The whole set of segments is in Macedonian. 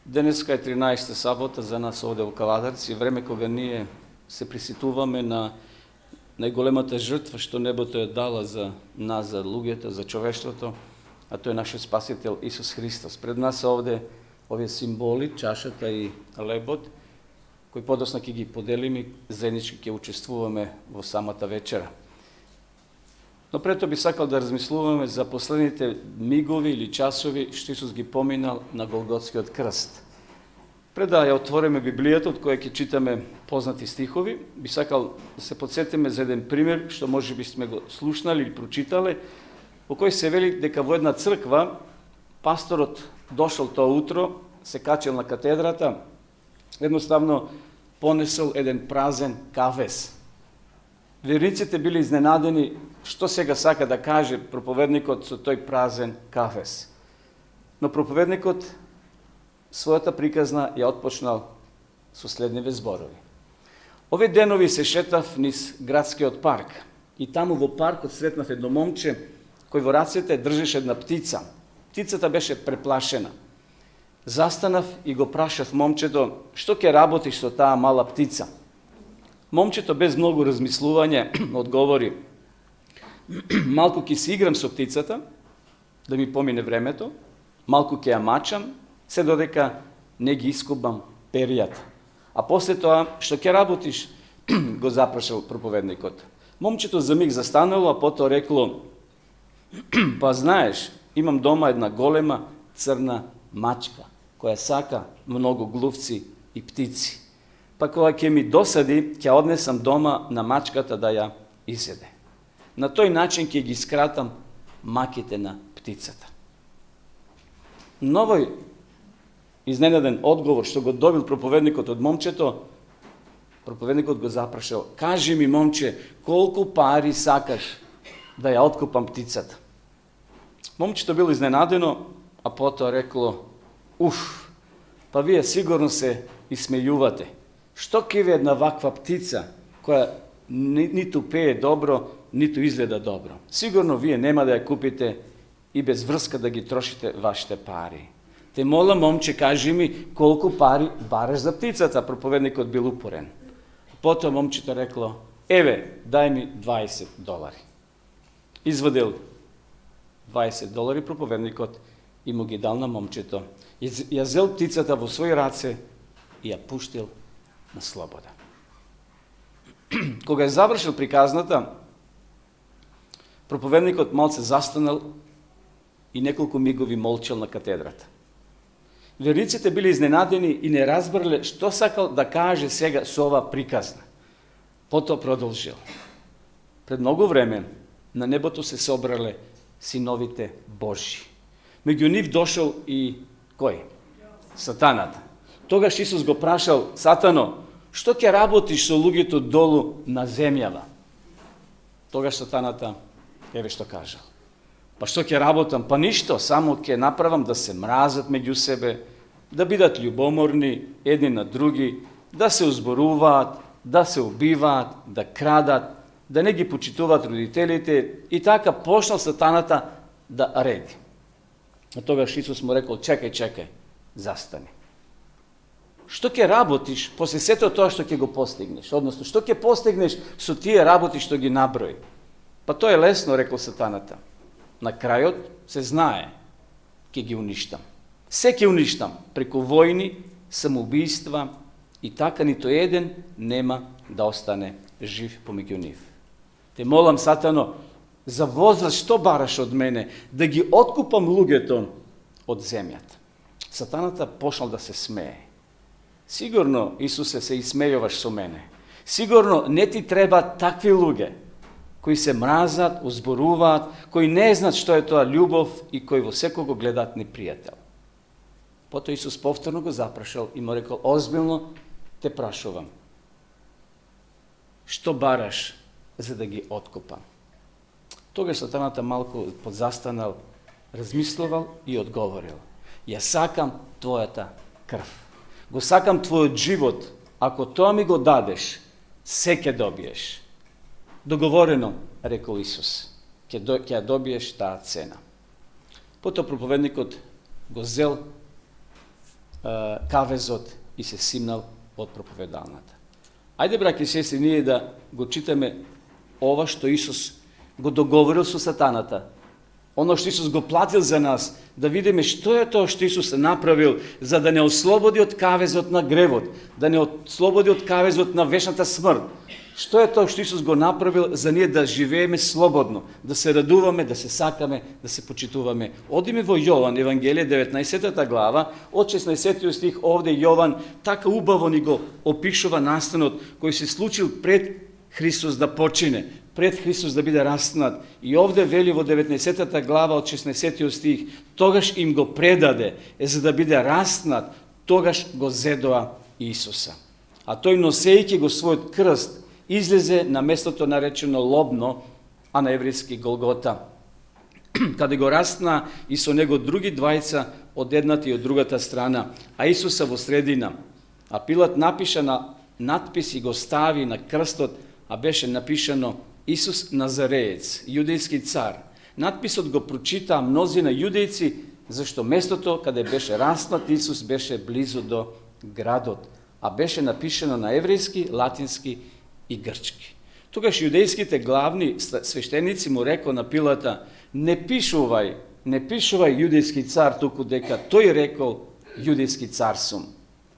Денеска е 13 сабота за нас овде во Кавадарци, време кога ние се присетуваме на најголемата жртва што небото е дала за нас, за луѓето, за човештвото, а тој е нашиот Спасител Исус Христос. Пред нас овде овие символи, чашата и лебот, кои подосна ќе ги поделиме, заеднички ќе учествуваме во самата вечера. Но прето би сакал да размислуваме за последните мигови или часови што Исус ги поминал на Голготскиот крст. Пред да ја отвориме Библијата, од која ќе читаме познати стихови, би сакал да се подсетиме за еден пример, што може би сме го слушнали или прочитале, во кој се вели дека во една црква пасторот дошол тоа утро, се качил на катедрата, едноставно понесол еден празен кафес. Верниците били изненадени што сега сака да каже проповедникот со тој празен кафес. Но проповедникот својата приказна ја отпочнал со следниве зборови. Овие денови се шетав низ градскиот парк и таму во паркот сретнав едно момче кој во рацете држеше една птица. Птицата беше преплашена. Застанав и го прашав момчето што ќе работиш со таа мала птица. Момчето без многу размислување одговори: малку ќе се играм со птицата, да ми помине времето, малку ќе ја мачам, се додека не ги искубам перијата. А после тоа, што ќе работиш, го запрашал проповедникот. Момчето за миг застанало, а потоа рекло: па знаеш, имам дома една голема црна мачка, која сака многу глувци и птици. Па кога ќе ми досади, ќе однесам дома на мачката да ја изеде. На тој начин ќе ги скратам маките на птицата. Новој изненаден одговор што го добил проповедникот од момчето, проповедникот го запрашал: кажи ми, момче, колку пари сакаш да ја откупам птицата? Момчето било изненадено, а потоа рекло: па вие сигурно се исмејувате. Што ќе ви една ваква птица, која ниту пее добро, ниту изгледа добро? Сигурно вие нема да ја купите и без врска да ги трошите вашите пари. Те молам, момче, кажи ми колку пари бараш за птицата. Проповедникот бил упорен. Потоа момчето рекло: еве, дај ми $20. Извадил $20, проповедникот и му ги дал на момчето. Ја зел птицата во своји раце и ја пуштил на слобода. Кога е завршил приказната, проповедникот малце застанал и неколку мигови молчал на катедрата. Верниците били изненадени и не разбрале што сакал да каже сега со ова приказна. Потоа продолжил: пред многу време на небото се собрале синовите Божји. Меѓу нив дошол и кој? Сатаната. Тогаш Исус го прашал: Сатано, што ќе работиш со луѓето долу на земјава? Тогаш Сатаната, еве што кажал: па што ќе работам? Па ништо, само ќе направам да се мразат меѓу себе, да бидат љубоморни едни на други, да се узборуваат, да се убиваат, да крадат, да не ги почитуваат родителите, и така почнал Сатаната да реди. А тогаш Исус му рекол: чекај, застани. Што ќе работиш после сето тоа што ќе го постигнеш? Односно, што ќе постигнеш со тие работи што ги наброи? Па тоа е лесно, рекол Сатаната. На крајот се знае, ќе ги уништам. Се ќе уништам, преку војни, самоубиства, и така нито еден нема да остане жив помеѓу нив. Те молам, Сатано, за возврат што бараш од мене, да ги откупам луѓето од земјата. Сатаната почнал да се смее. Сигурно, Исусе, се исмејуваш со мене. Сигурно не ти треба такви луѓе, кои се мразат, узборуваат, кои не знаат што е тоа љубов и кои во секого гледаат непријател. Потоа Исус повторно го запрашал и му рекол: озбилно те прашувам, што бараш за да ги откупам? Тогаш Сатаната малку подзастанал, размислувал и одговорил: ја сакам твојата крв. Го сакам твојот живот. Ако тоа ми го дадеш, се ќе добиеш. Договорено, рекол Исус, ќе ја добиеш таа цена. Потоа проповедникот го зел кавезот и се симнал од проповедалната. Ајде, браќи и сестри, ние да го читаме ова што Исус го договорил со сатаната. Оно што Исус го платил за нас, да видиме што е тоа што Исус направил за да не ослободи од кавезот на гревот, да не ослободи од кавезот на вечната смрт. Што е тоа што Исус го направил за ние да живееме слободно, да се радуваме, да се сакаме, да се почитуваме. Одиме во Јован, Евангелие, 19 глава, од 16 стих, овде Јован така убаво ни го опишува настанот кој се случил пред Христос да почине, пред Христос да биде раснат. И овде вели во 19 глава од 16 стих, тогаш им го предаде, за да биде раснат, тогаш го зедоа Исуса. А тој, носејќи го својот крст, излезе на местото наречено Лобно, а на еврејски Голгота, каде го растна и со него други двајца од едната и од другата страна, а Исуса во средина. А Пилат напиша на надпис и го стави на крстот, а беше напишано Исус Назареец, јудејски цар. Надписот го прочитаа мнозина јудејци, зашто местото каде беше раснат Исус беше близу до градот, а беше напишано на еврејски, латински и грчки. Тогаш јудејските главни свештеници му реко на Пилата, не пишувај јудејски цар, туку дека тој рекол јудејски цар сум.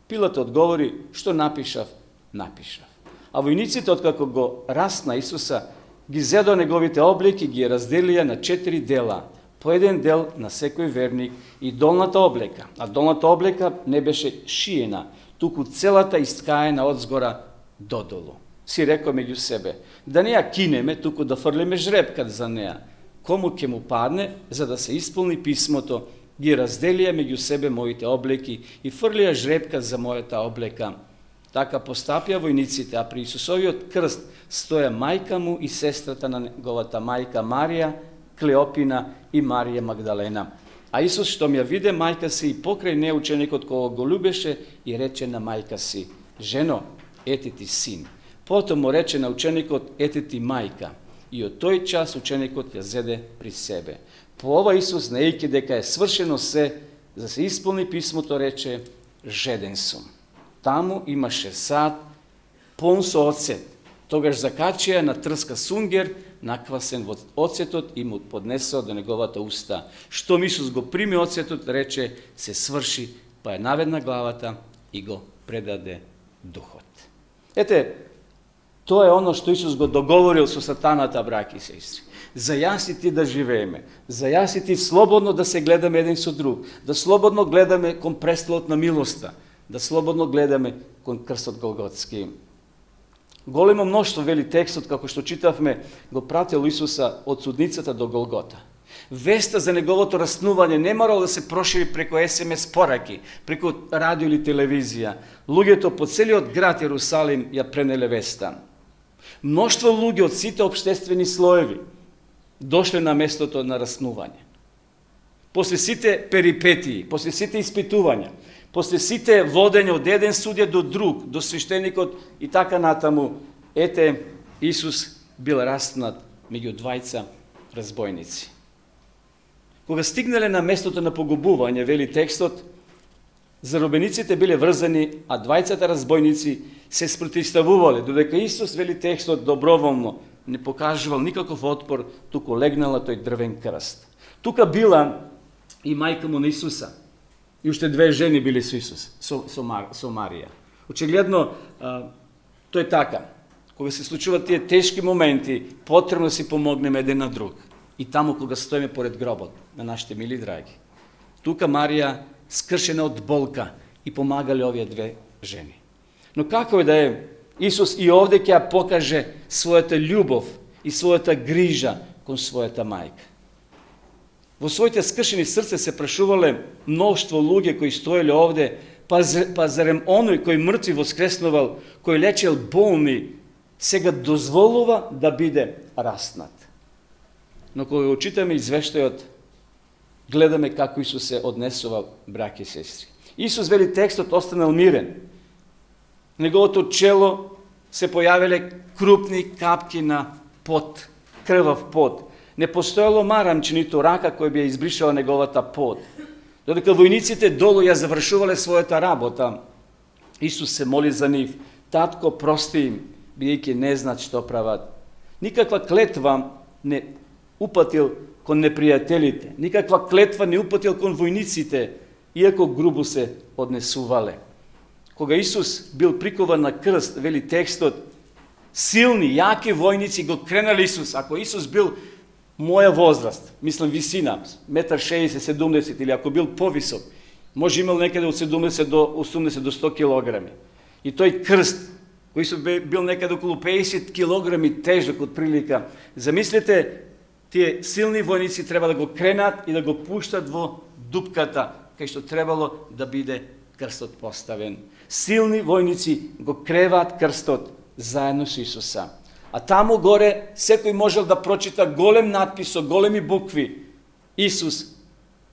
Пилат одговори, што напишав, напишав. А војниците, откако го расна Исуса, ги зедоа неговите облеки, ги разделија на 4 дела, по еден дел на секој верник и долната облека. А долната облека не беше шиена, туку целата искаена од згора додолу. Си рекоа меѓу себе, да не ја кинеме, туку да фрлиме жребкат за неа. Кому ќе му падне, за да се исполни писмото, ги разделија меѓу себе моите облеки и фрлија жребкат за мојата облека. Така постапија војниците, а при Исусовиот крст стоја мајка му и сестрата на неговата мајка Марија, Клеопина и Марија Магдалена. А Исус, штом ја виде мајка си и покрај неа ученикот кој го любеше, и рече на мајка си, жено, ете ти син. Потом му рече на ученикот, ете ти мајка. И од тој час ученикот ја зеде при себе. По ова Исус, знаејќи дека е свршено се, за се исполни писмото, рече, жеден сум. Таму имаше сад, пон со оцет. Тогаш закачија на трска сунгер, наквасен во оцетот и му поднесео до неговата уста. Штом Исус го прими оцетот, рече, се сврши, па ја наведна главата и го предаде духот. Ете, тоа е оно што Исус го договорил со сатаната, браќи и сестри. За јас и ти да живееме, за јас и ти слободно да се гледаме еден со друг, да слободно гледаме кон престолот на милоста, да слободно гледаме кон крстот Голготски. Големо мноштво, вели текстот, како што читавме, го пратил Исуса од судницата до Голгота. Веста за неговото раснување не морало да се прошири преку СМС пораки, преку радио или телевизија. Луѓето по целиот град Јерусалим ја пренеле веста. Мноштво луѓе од сите општествени слоеви дошле на местото на раснување. После сите перипетии, после сите испитувања, после сите водења од еден судја до друг, до свештеникот и така натаму, ете, Исус бил раснат меѓу двајца разбойници. Кога стигнале на местото на погубување, вели текстот, заробениците биле врзани, а двајцата разбойници се спротивставувале, додека Исус, вели текстот, доброволно не покажувал никаков отпор, туку легнал на тој дрвен крст. Тука била и мајка му на Исуса. И уште две жени били со Исус, со Марија. Очигледно, тоа е така. Кога се случуваат тие тешки моменти, потребно да си помогнеме еден на друг. И таму кога стоиме поред гробот на нашите мили драги. Тука Марија скршена од болка и помагали овие две жени. Но како е да е, Исус и овде ќе ја покаже својата љубов и својата грижа кон својата мајка. Во своите скршени срце се прашувале мноштво луѓе кои стоеле овде, па зарем оној кој мртви воскреснувал, кој лечел болни, сега дозволува да биде раснат. Но кога го читаме извештајот, гледаме како Исус се однесувал, браќи и сестри. Исус, вели текстот, останал мирен. Неговото чело се појавиле крупни капки на пот, крвав пот. Не постоело марамче, ниту рака кој би ја избришала неговата пот. Додека војниците долу ја завршувале својата работа, Исус се моли за нив: Татко, прости им, бидејќи не знаат што прават. Никаква клетва не упатил кон непријателите, никаква клетва не упатил кон војниците, иако грубо се однесувале. Кога Исус бил прикован на крст, вели текстот, силни, јаки војници го кренали Исус. Ако Исус бил моја возраст, мислам висина, 1,60 м, 70 или ако бил повисок, може имал некаде од 70 до 80 до 100 килограми. И тој крст, кој Исус бил некаде околу 50 килограми тежок од прилика. Замислите, тие силни војници треба да го кренат и да го пуштат во дупката, кај што требало да биде крстот поставен. Силни војници го креваат крстот заедно со Исуса. А таму горе секој можел да прочита голем надпис со големи букви: Исус,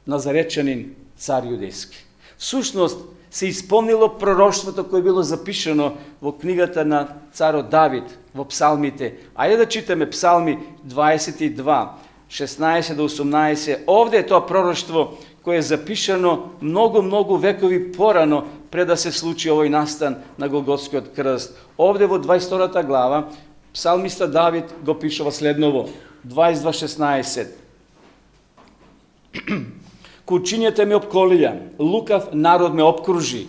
Назаречанин, цар јудејски. Всушност се исполнило пророштвото кое било запишано во книгата на царот Давид, во псалмите. Ајде да читаме псалми 22, 16 до 18. Овде е тоа пророштво кое е запишано многу векови порано пред да се случи овој настан на Голготскиот крст. Овде во 22 глава псалмиста Давид го пишува следново: 22:16. Кучињата ме обколија, лукав народ ме обкружи,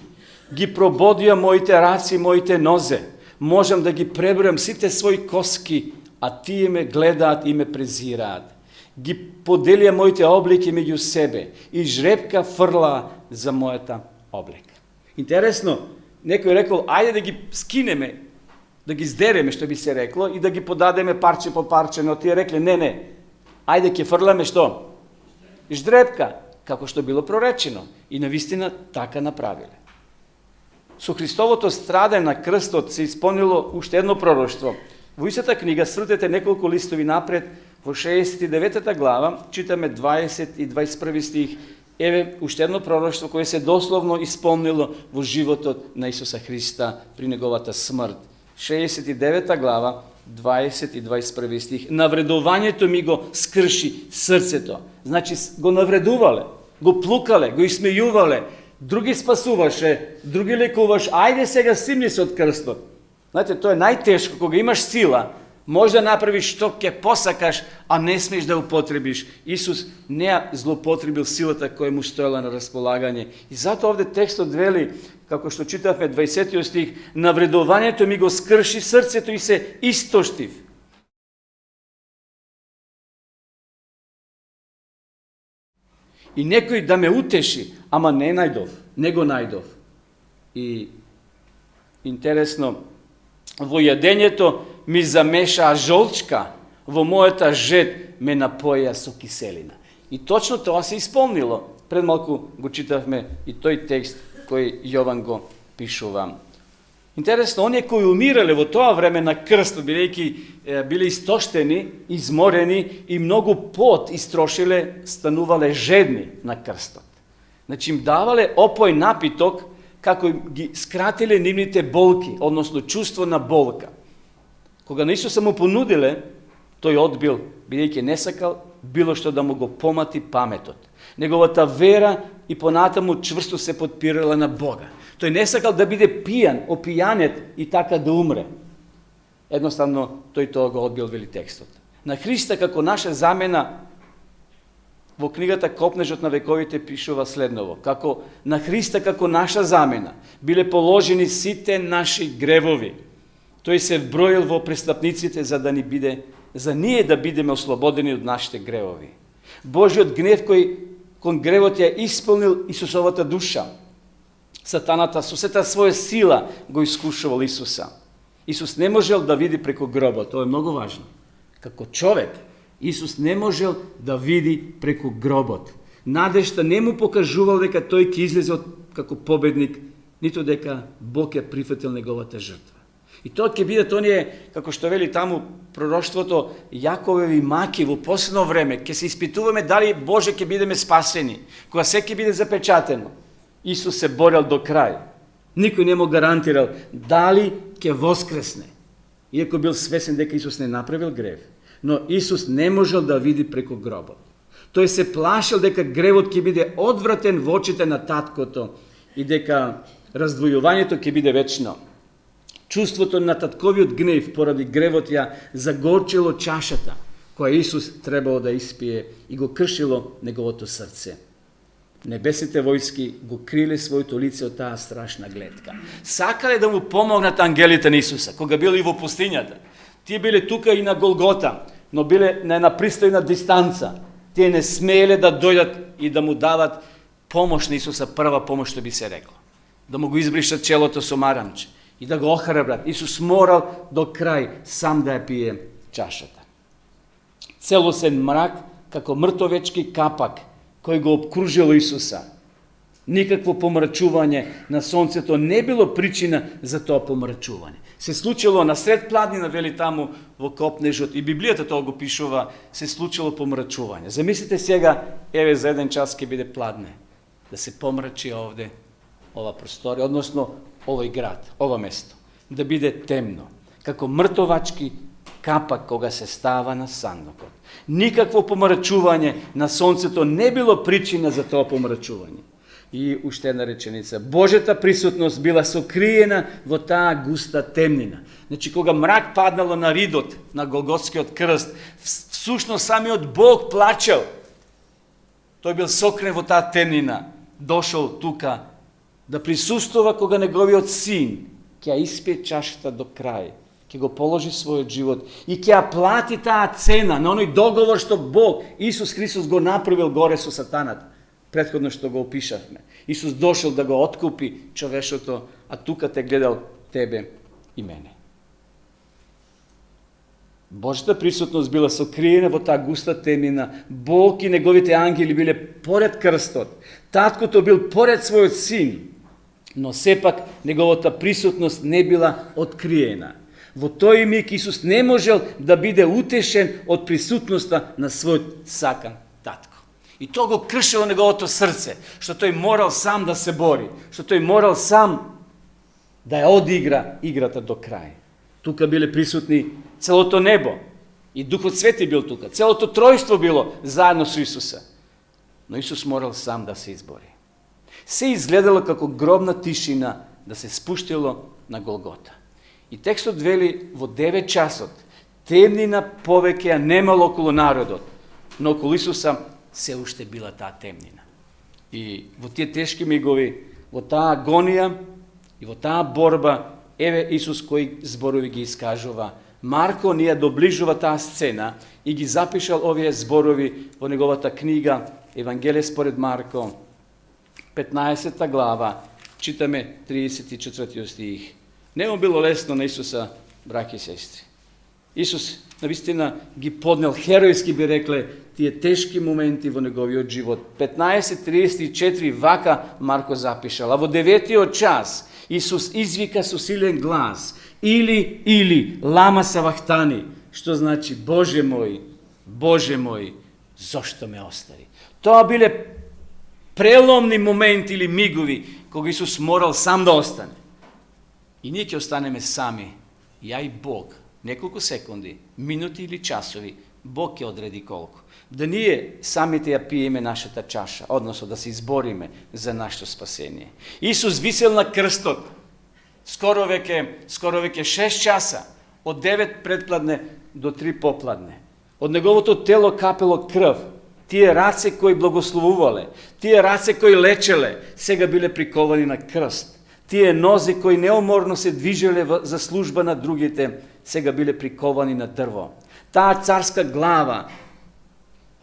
ги прободија моите раци, моите нозе, можам да ги пребројам сите своји коски, а тие ме гледаат и ме презираат. Ги поделија моите облики меѓу себе и жребка фрла за мојата облека. Интересно, некој рекол, ајде да ги скинеме, да ги здереме, што би се рекло, и да ги подадеме парче по парче, но тие рекле, не, ајде ќе фрламе што? Ждребка, како што било проречено. И навистина така направиле. Со Христовото страдање на крстот се исполнило уште едно пророштво. Во истата книга, сртете неколку листови напред, во 69 глава, читаме 20 и 21 стих, еве уште едно пророштво кое се дословно исполнило во животот на Исуса Христа при неговата смрт. 69 глава, 20 и 21 стих. Навредувањето ми го скрши срцето. Значи го навредувале, го плукале, го исмејувале, други спасуваше, други лекуваш, ајде сега стимни се од крстот. Знаете, тоа е најтешко, кога имаш сила, може да направиш што ќе посакаш, а не смеш да употребиш. Исус не злоупотребил силата која му стоела на располагање. И затоа овде текстот вели, како што читавме 20 стих, навредувањето ми го скрши срцето и се истоштив. И некој да ме утеши, ама не најдов, не го најдов. И интересно, во јадењето ми замеша жолчка, во мојата жет ме напоја со киселина. И точно тоа се исполнило. Пред малку го читавме и тој текст кој Јован го пишува. Интересно, оние кои умирале во тоа време на крстот, бидејќи биле истоштени, изморени и многу пот истрошиле, станувале жедни на крстот. Значи им давале опој напиток како ги скратиле нивните болки, односно чувство на болка. Кога на Исуса му понудиле, тој одбил, бидејќи не сакал било што да му го помати паметот. Неговата вера и понатаму чврсто се подпирала на Бога. Тој не сакал да биде пијан, опијанет и така да умре. Едноставно, тој тоа го одбил, вели текстот. На Христа како наша замена, во книгата Копнежот на вековите пишува следново: како на Христа како наша замена биле положени сите наши гревови. Тој се вброил во престапниците за ние да бидеме ослободени од нашите гревови. Божиот гнев кој кон гревот ја исполнил Исусовата душа. Сатаната со сета своја сила го искушувал Исуса. Исус не можел да види преку гробот, тоа е многу важно. Како човек, Исус не можел да види преку гробот. Надежта не му покажувал дека тој ќе излезе како победник, ниту дека Бог ја прифатил неговата жртва. И тоа ќе бидат оние, како што вели таму пророштвото, Јаковеви маки во последно време, ќе се испитуваме дали Боже ќе бидеме спасени, кога се ќе биде запечатено. Исус се борел до крај. Никој не му гарантирал дали ќе воскресне. Иако бил свесен дека Исус не направил грев, но Исус не можел да види преку гробот. Тој се плашил дека гревот ќе биде одвратен во очите на таткото и дека раздвојувањето ќе биде вечно. Чувството на татковиот гнев поради гревот ја загорчило чашата, која Исус требало да испие и го кршило неговото срце. Небесните војски го криле своето лице од таа страшна гледка. Сакале да му помогнат ангелите на Исуса, кога били и во пустињата. Тие биле тука и на Голгота, но биле на една пристојна дистанца. Тие не смееле да дојдат и да му дават помош на Исуса, прва помош што би се рекло. Да му го избришат челото со марамче и да го охрабрат. Исус морал до крај сам да ја пие чашата. Целосен мрак, како мртовечки капак, кој го обкружило Исуса. Никакво помрачување на сонцето не било причина за тоа помрачување. Се случило насред пладнина, вели таму во копнежот, и Библијата тоа го пишува, се случило помрачување. Замислите сега, еве за еден час ќе биде пладне, да се помрачи овде, ова просторија, односно овој град, ова место, да биде темно, како мртовачки капак кога се става на сандокот. Никакво помрачување на сонцето не било причина за тоа помрачување. И уште една реченица. Божјата присутност била сокриена во таа густа темнина. Значи, кога мрак паднало на ридот, на Голготскиот крст, всушност самиот Бог плачел. Тој бил сокрен во таа темнина. Дошол тука да присуствува кога неговиот син ќе ја испие чашата до крај, ќе го положи својот живот и ќе ја плати таа цена на оној договор што Бог, Исус Христос, го направил горе со сатаната. Претходно што го опишавме. Исус дошол да го откупи човештвото, а тука те гледал тебе и мене. Божјата присутност била сокриена во таа густа темнина. Бог и неговите ангели биле поред крстот. Таткото бил поред својот син, но сепак неговата присутност не била откриена. Во тој миг Исус не можел да биде утешен од присутноста на својот сакан татко. И тоа го кршило неговото срце, што тој морал сам да се бори, што тој морал сам да ја одигра играта до крај. Тука биле присутни целото небо и Духот Свети бил тука, целото тројство било заедно со Исуса. Но Исус морал сам да се избори. Се изгледало како гробна тишина да се спуштило на Голгота. И текстот вели во 9 часот, темнина повеќе ја немало околу народот, но околу Исуса се уште била таа темнина. И во тие тешки мигови, во таа агонија и во таа борба, еве Исус кои зборови ги искажува. Марко ни ја доближува таа сцена и ги запишал овие зборови во неговата книга Евангелие според Марко, 15 глава, читаме 34 стих. Не му било лесно на Исуса, браќи и сестри. Исус навистина ги поднел херојски, би рекле, тие тешки моменти во неговиот живот. 15:34 вака Марко запишал. А во 9 час Исус извика со силен глас: Или, лама савахтани, што значи Боже мој, зошто ме остави? Тоа биле преломни моменти или мигови кога Исус морал сам да остане. И ние ќе останеме сами, ја и Бог, неколку секунди, минути или часови, Бог ќе одреди колку. Да ние самите ја пиеме нашата чаша, односно да се избориме за нашето спасение. Исус висел на крстот, скоро веќе 6 часа, од 9 предпладне до 3 попладне. Од неговото тело капело крв. Тие раце кои благословувале, тие раце кои лечеле, сега биле приковани на крст. Тие нози кои неуморно се движеле за служба на другите, сега биле приковани на дрво. Таа царска глава,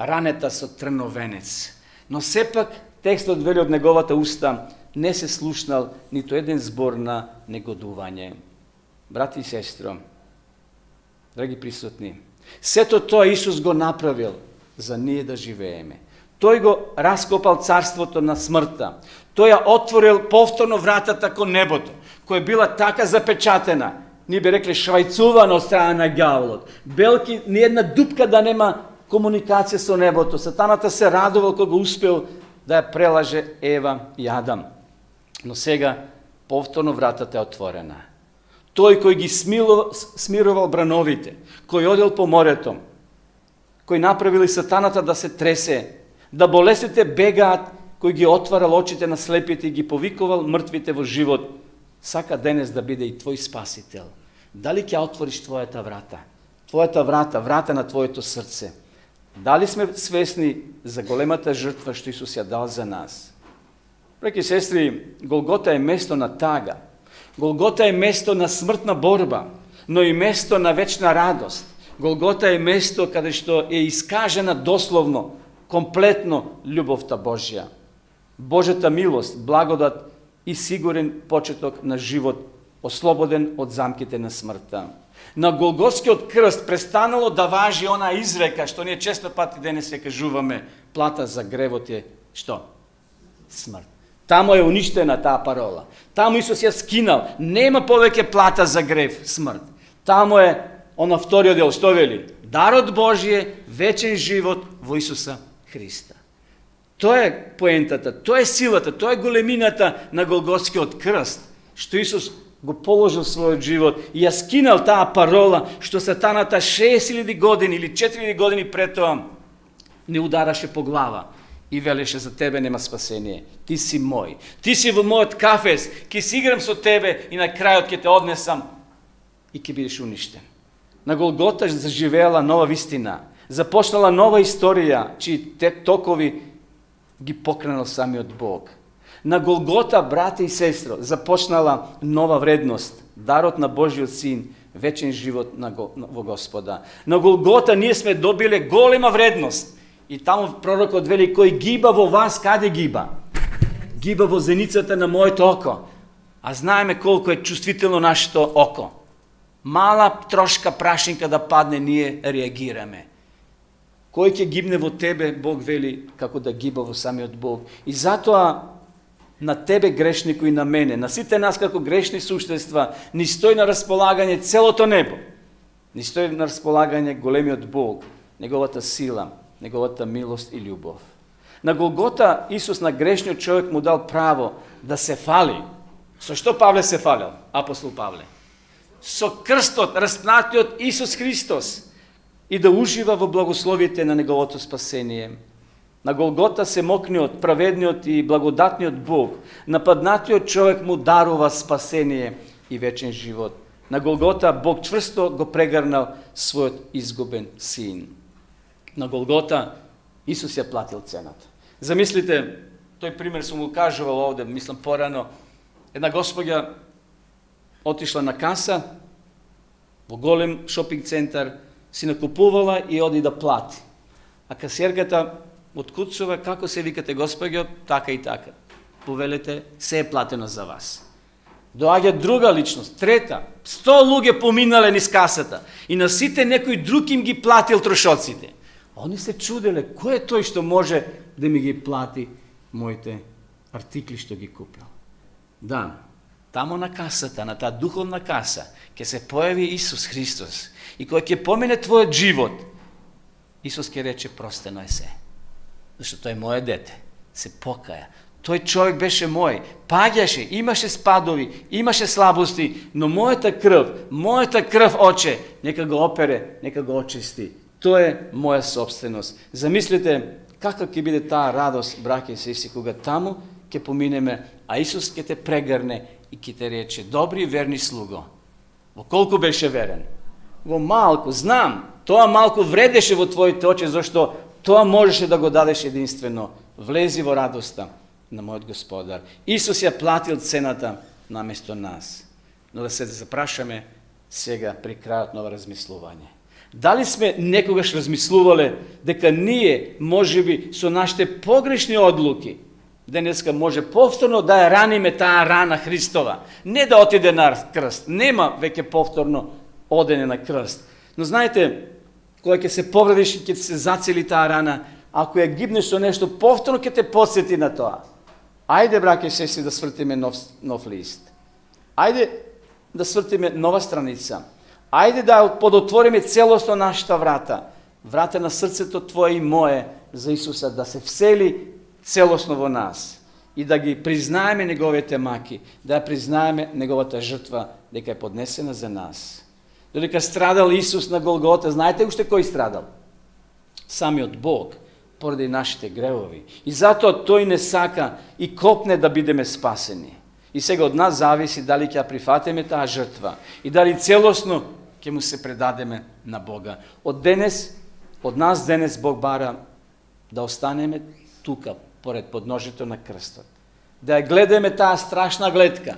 ранета со трновенец. Но сепак текстот вели од неговата уста не се слушнал ниту еден збор на негодување. Брати и сестро, драги присутни, сето тоа Исус го направил за ние да живееме. Тој го раскопал царството на смртта. Тој ја отворил повторно вратата кон небото, која била така запечатена, ние би рекле швајцувана од страна на ѓаволот. Белки, ни една дупка да нема комуникација со небото. Сатаната се радувал кога успел да ја прелаже Ева и Адам. Но сега повторно вратата е отворена. Тој кој ги смирувал брановите, кој одел по морето, кои направили сатаната да се тресе, да болестите бегаат, кој ги отварал очите на слепите и ги повикувал мртвите во живот, сака денес да биде и твој спасител. Дали ќе отвориш твојата врата? Твојата врата на твоето срце. Дали сме свесни за големата жртва што Исус ја дал за нас? Браќи и сестри, Голгота е место на тага. Голгота е место на смртна борба, но и место на вечна радост. Голгота е место каде што е искажена дословно, комплетно љубовта Божја. Божјата милост, благодат и сигурен почеток на живот, ослободен од замките на смртта. На Голготскиот крст престанало да важи она изрека што ние често пати денес се кажуваме, плата за гревот е што? Смрт. Таму е уништена таа парола. Таму Исус ја скинал. Нема повеќе плата за грев, смрт. Таму е она вториот дел, што вели? Дарот Божје, вечен живот во Исуса Христа. Тоа е поентата, тоа е силата, тоа е големината на Голготскиот крст, што Исус го положил својот живот и ја скинал таа парола што сатаната 6000 години или 4000 години пред тоа не удараше по глава и велеше за тебе нема спасение. Ти си мој. Ти си во мојот кафес, ќе си играм со тебе и на крајот ќе те однесам и ќе бидеш уништен. На Голгота заживеала нова вистина, започнала нова историја, чии токови ги покренал самиот Бог. На Голгота, брате и сестро, започнала нова вредност, дарот на Божиот Син, вечен живот во Господа. На Голгота ние сме добиле голема вредност. И таму пророкот вели, кој гиба во вас, каде гиба? Гиба во зеницата на моето око. А знаеме колку е чувствително нашето око. Мала трошка прашинка да падне, ние реагираме. Кој ќе гибне во тебе, Бог вели, како да гиба во самиот Бог. И затоа на тебе грешнико и на мене, на сите нас како грешни суштества, ни стои на располагање целото небо. Ни стои на располагање големиот Бог, неговата сила, неговата милост и љубов. На Голгота Исус на грешниот човек му дал право да се фали. Со што Павле се фалел? Апостол Павле. Со крстот, распнатиот Исус Христос и да ужива во благословите на неговото спасение. На Голгота се мокниот, праведниот и благодатниот Бог, нападнатиот човек му дарува спасение и вечен живот. На Голгота Бог чврсто го прегрнал својот изгубен син. На Голгота Исус ја платил цената. Замислите, тој пример сум го кажувал овде, мислам порано, една господја отишла на каса во голем шопинг центар, си накупувала и оди да плати. А касиерката откуцува, како се викате господјо, така и така. Повелете, се е платено за вас. Доаѓа друга личност, трета, 100 луѓе поминале низ касата и на сите некој друг им ги платил трошоците. Они се чуделе, кој е тој што може да ми ги плати моите артикли што ги купил. Да, тамо на касата, на таа духовна каса, ќе се појави Исус Христос. И кој ќе помине твојот живот, Исус ќе рече, простено е се. Зашто тој е моје дете, се покаја. Тој човек беше мој, паѓаше, имаше спадови, имаше слабости, но мојата крв, Оче, нека го опере, нека го очисти. Тоа е моја собственост. Замислите каква ќе биде таа радост, браќа и сестри, кога таму ќе поминеме, а Исус ќе те прегрне и ќе те рече, добри и верни слуго. Во колку беше верен? Во малку, знам, тоа малку вредеше во твоите очи, зашто тоа можеше да го дадеш единствено. Влези во радоста на мојот Господар. Исус ја платил цената наместо нас. Но да се запрашаме сега при крајот на ова размислување. Дали сме некогаш размислувале дека ние, можеби, со нашите погрешни одлуки, денеска може повторно да ја раниме таа рана Христова. Не да отиде на крст. Нема веќе повторно одене на крст. Но знаете, кога ќе се повредиш и ќе се зацели таа рана, ако ја гибнеш со нешто, повторно ќе те подсети на тоа. Ајде, браке и сестри, да свртиме нов лист. Ајде да свртиме нова страница. Ајде да подотвориме целосно нашата врата на срцето Твое и мое за Исуса, да се всели целосно во нас и да ги признаеме неговите маки, да ја признаеме неговата жртва, дека е поднесена за нас. Додека страдал Исус на Голгота, знаете уште кој страдал? самиот Бог, поради нашите гревови. И затоа тој не сака и копне да бидеме спасени. И сега од нас зависи дали ќе ја прифатиме таа жртва и дали целосно ќе му се предадеме на Бога. Од нас денес Бог бара да останеме тука, поред подножието на крстот. Да ја гледаме таа страшна гледка.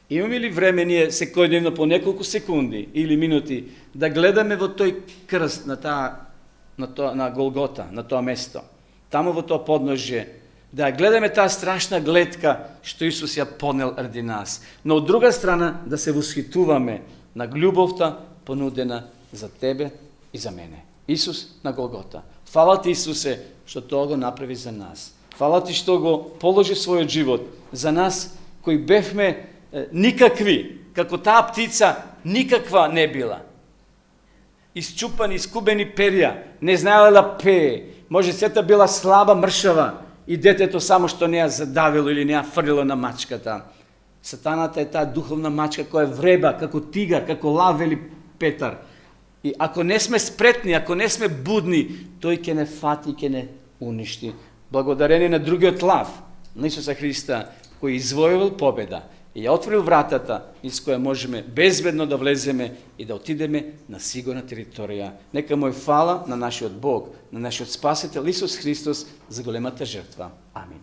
Имаме ли време ние секојдневно по неколку секунди или минути да гледаме во тој крст на Голгота, на тоа место, таму во тоа подножје, да ја гледаме таа страшна гледка што Исус ја поднел ради нас. Но од друга страна да се восхитуваме на љубовта понудена за тебе и за мене. Исус на Голгота. Фала ти, Исусе, што тоа го направи за нас. Фала ти што го положи својот живот за нас кои бевме никакви, како таа птица никаква не била. Исчупани, искубени перја, не знаела да пее, може сета била слаба, мршава и детето само што не ја задавило или не ја фрлило на мачката. Сатаната е таа духовна мачка која вреба, како тигар, како лав, вели Петар. И ако не сме спретни, ако не сме будни, тој ќе не фати, ќе не уништи. Благодарение на другиот лав, на Исуса Христа, кој извојувал победа и ја отворил вратата из која можеме безбедно да влеземе и да отидеме на сигурна територија. Нека му е фала на нашиот Бог, на нашиот Спасител Исус Христос за големата жртва. Амин.